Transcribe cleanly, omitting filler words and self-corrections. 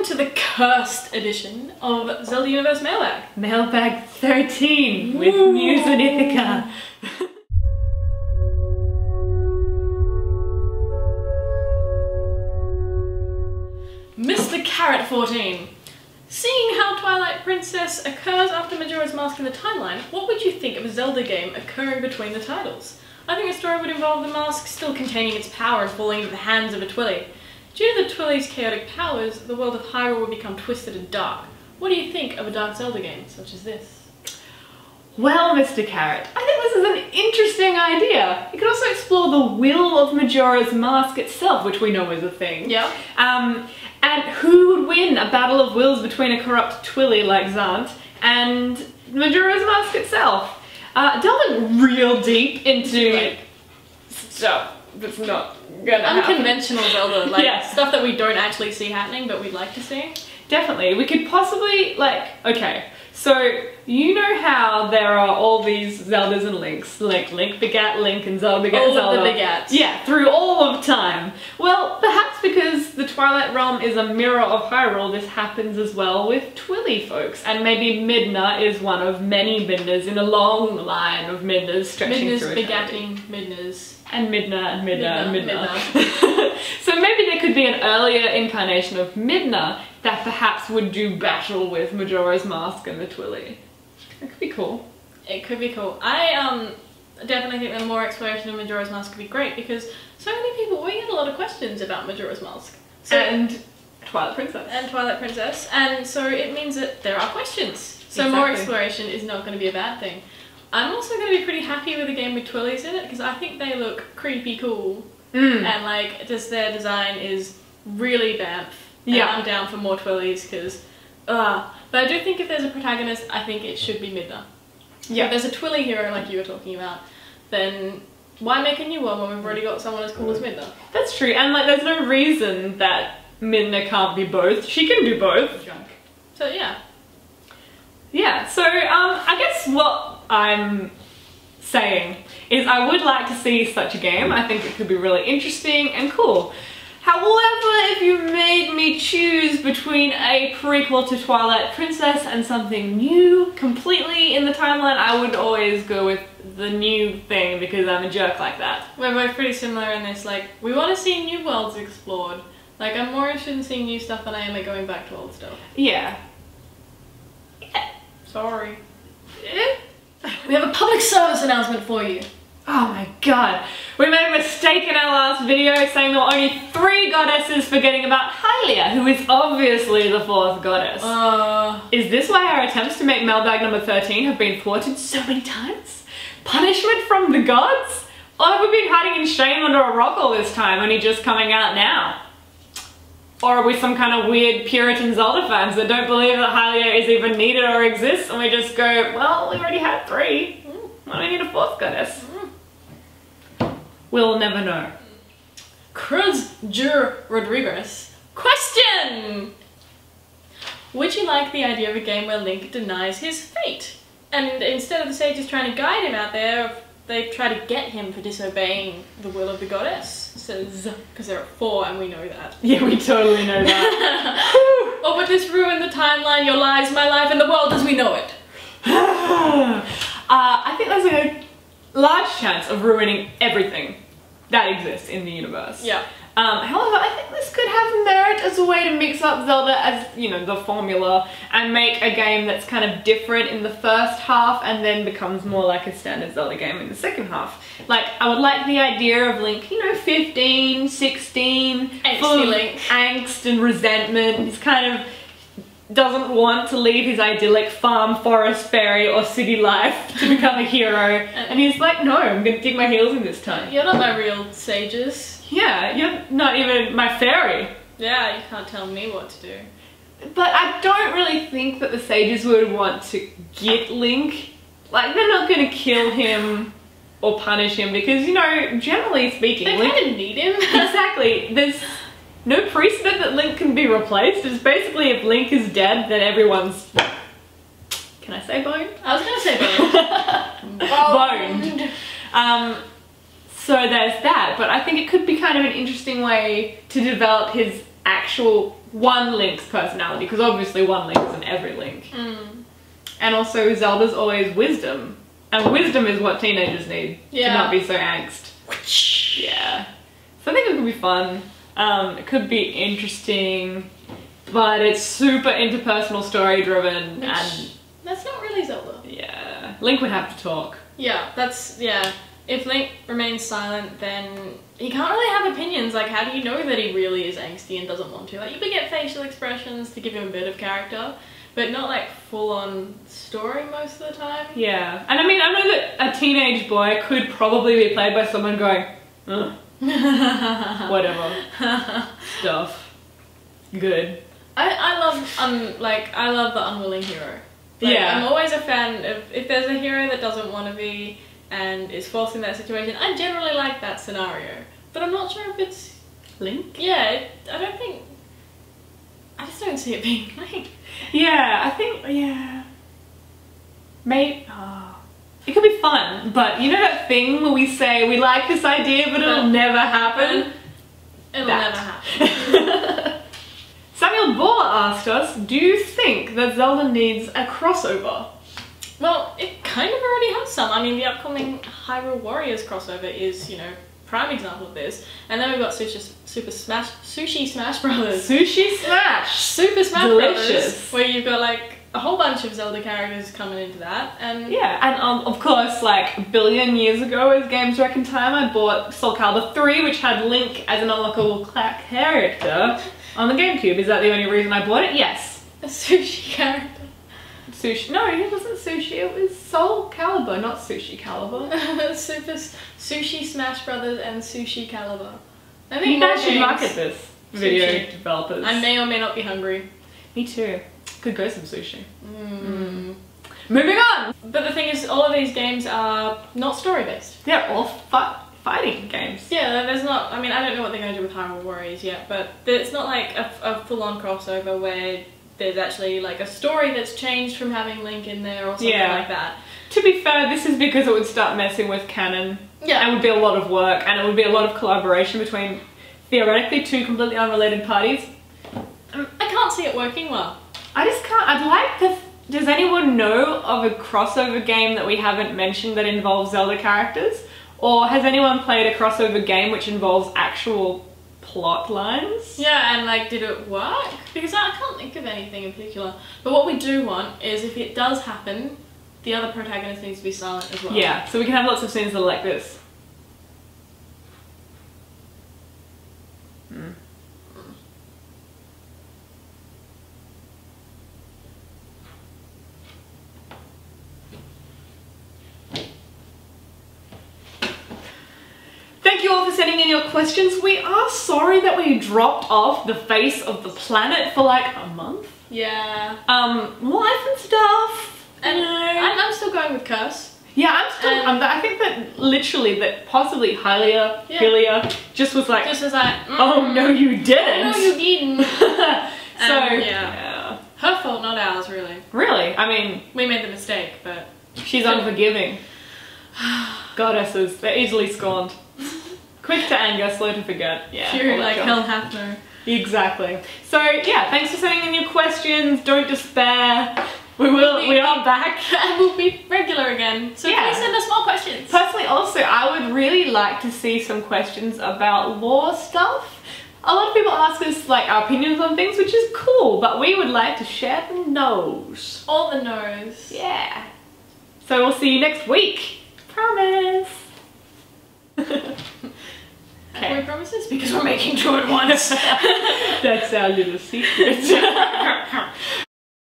to the cursed edition of Zelda Universe Mailbag. Mailbag 13 with Muse and Ithika. Mr. Carrot 14. Seeing how Twilight Princess occurs after Majora's Mask in the timeline, what would you think of a Zelda game occurring between the titles? I think the story would involve the mask still containing its power and falling into the hands of a Twilly. Due to the Twilly's chaotic powers, the world of Hyrule would become twisted and dark. What do you think of a Dark Zelda game such as this? Well, Mr. Carrot, I think this is an interesting idea. You could also explore the will of Majora's Mask itself, which we know is a thing. Yeah. And who would win a battle of wills between a corrupt Twilly like Zant and Majora's Mask itself? Delving real deep into stuff that's not gonna happen. Unconventional Zelda, like Yeah. stuff that we don't actually see happening but we'd like to see. Definitely. We could possibly, okay, so you know how there are all these Zeldas and Links, like Link begat Link and Zelda begat Zelda. All of the begats. Yeah, through all of time. Well, perhaps because the Twilight Realm is a mirror of Hyrule, this happens as well with Twilly folks. And maybe Midna is one of many Midnas in a long line of Midnas stretching Midnas through begatting Midnas. And Midna and Midna and Midna. So maybe there could be an earlier incarnation of Midna that perhaps would do battle with Majora's Mask and the Twilly. That could be cool. It could be cool. I definitely think that more exploration of Majora's Mask could be great because so many people, we get a lot of questions about Majora's Mask. So, And Twilight Princess. And Twilight Princess. And so it means that there are questions. So Exactly. more exploration is not going to be a bad thing. I'm also going to be pretty happy with a game with Twillies in it because I think they look creepy cool. And like, just their design is really bamf. Yeah. And I'm down for more Twillies because, but I do think if there's a protagonist, I think it should be Midna. Yeah. If there's a Twilly hero like you were talking about, then why make a new one when we've already got someone as cool as Midna? That's true, and like there's no reason that Midna can't be both. She can do both. So yeah. Yeah, so I guess what I'm saying is I would like to see such a game. I think it could be really interesting and cool. However, if you made me choose between a prequel to Twilight Princess and something new completely in the timeline, I would always go with the new thing because I'm a jerk like that. We're both pretty similar in this, like, we want to see new worlds explored. Like, I'm more interested in seeing new stuff than I am like going back to old stuff. Yeah. Sorry. We have a public service announcement for you. Oh my god. We made a mistake in our last video saying there were only 3 goddesses, forgetting about Hylia, who is obviously the 4th goddess. Is this why our attempts to make Mailbag number 13 have been thwarted so many times? Punishment from the gods? Or have we been hiding in shame under a rock all this time, only just coming out now? Or are we some kind of weird Puritan Zelda fans that don't believe that Hylia is even needed or exists, and we just go, well, we already had 3. Why do we need a 4th goddess? We'll never know. Cruz Rodriguez. Question! Would you like the idea of a game where Link denies his fate? And instead of the sages trying to guide him out there, they try to get him for disobeying the will of the goddess. Says, because there are 4 and we know that. Yeah, we totally know that. Or would this ruin the timeline, your lives, my life, and the world as we know it? I think there's a large chance of ruining everything that exists in the universe. Yeah. However, I think this could have merit as a way to mix up Zelda as, you know, the formula and make a game that's kind of different in the first half and then becomes more like a standard Zelda game in the second half. Like, I would like the idea of Link, you know, 15, 16, full of Link. angst and resentment. He's kind of doesn't want to leave his idyllic farm, forest, fairy or city life to become a hero. And he's like, no, I'm gonna dig my heels in this time. You're not my real sages. Yeah, you're not even my fairy. Yeah, you can't tell me what to do. But I don't really think that the sages would want to get Link. Like, they're not gonna kill him or punish him because, you know, generally speaking, They Link... kind of need him. Exactly. There's no precedent that Link can be replaced. It's basically if Link is dead, then everyone's... Can I say boned? I was gonna say boned. So there's that, but I think it could be kind of an interesting way to develop his actual one Link's personality, because obviously one Link isn't every Link. And also Zelda's always wisdom, and wisdom is what teenagers need to not be so angst. Yeah. So I think it could be fun. It could be interesting, but it's super interpersonal story driven, and that's not really Zelda. Yeah. Link would have to talk. Yeah, if Link remains silent, then he can't really have opinions. Like, how do you know that he really is angsty and doesn't want to? Like, you could get facial expressions to give him a bit of character, but not like full-on story most of the time. Yeah. And I mean, I know that a teenage boy could probably be played by someone going, ugh. Whatever. Stuff. Good. I love the unwilling hero. Like, yeah. I'm always a fan of, if there's a hero that doesn't want to be and is forced in that situation, I generally like that scenario. But I'm not sure if it's Link? Yeah, I just don't see it being Link. Yeah, I think, maybe, it could be fun, but you know that thing where we say we like this idea but it'll never happen? It'll never happen. Samuel Baller asked us, do you think that Zelda needs a crossover? Well, it kind of already has some. I mean, the upcoming Hyrule Warriors crossover is, you know, prime example of this. And then we've got Sushi Smash Brothers. Sushi Smash! Super Smash Delicious. Brothers, where you've got like a whole bunch of Zelda characters coming into that. And yeah, and of course, like a billion years ago, as games reckon time, I bought Soul Calibur 3, which had Link as an unlockable character on the GameCube. Is that the only reason I bought it? Yes. A sushi character. Sushi? No, it wasn't sushi, it was Soul Calibur, not Sushi Calibur. Sushi Smash Brothers and Sushi Calibur. I think you guys should market this, video developers. I may or may not be hungry. Me too. Could go some sushi. Moving on! But the thing is, all of these games are not story-based. They're all fighting games. Yeah, there's not, I mean, I don't know what they're going to do with Hyrule Warriors yet, but it's not like a full-on crossover where there's actually like a story that's changed from having Link in there or something like that. To be fair, this is because it would start messing with canon. Yeah. It would be a lot of work, and it would be a lot of collaboration between, theoretically, two completely unrelated parties. I can't see it working well. I just can't. I'd like to... Does anyone know of a crossover game that we haven't mentioned that involves Zelda characters? Or has anyone played a crossover game which involves actual plot lines? Yeah, and like, did it work? Because I can't think of anything in particular. But what we do want is, if it does happen, the other protagonist needs to be silent as well. Yeah, so we can have lots of scenes that are like this. Thank you all for sending in your questions. We are sorry that we dropped off the face of the planet for like a month. Yeah. Life and stuff. And I'm still going with Curse. Yeah, I'm still. I think that literally, that possibly Hylia just was like, oh no, you didn't. Oh no, you didn't. So yeah, her fault, not ours, really. Really, I mean, we made the mistake, but she's unforgiving. Goddesses, they're easily scorned. Quick to anger, slow to forget. Yeah, fury like hell hath no. Exactly. So yeah, thanks for sending in your questions. Don't despair. We are back and we'll be regular again. So please send us more questions. Personally, also, I would really like to see some questions about lore stuff. A lot of people ask us like our opinions on things, which is cool, but we would like to share the no's. All the no's. Yeah. So we'll see you next week. Promise. Okay. We promise this because we're making 2 at once. That's our little secret.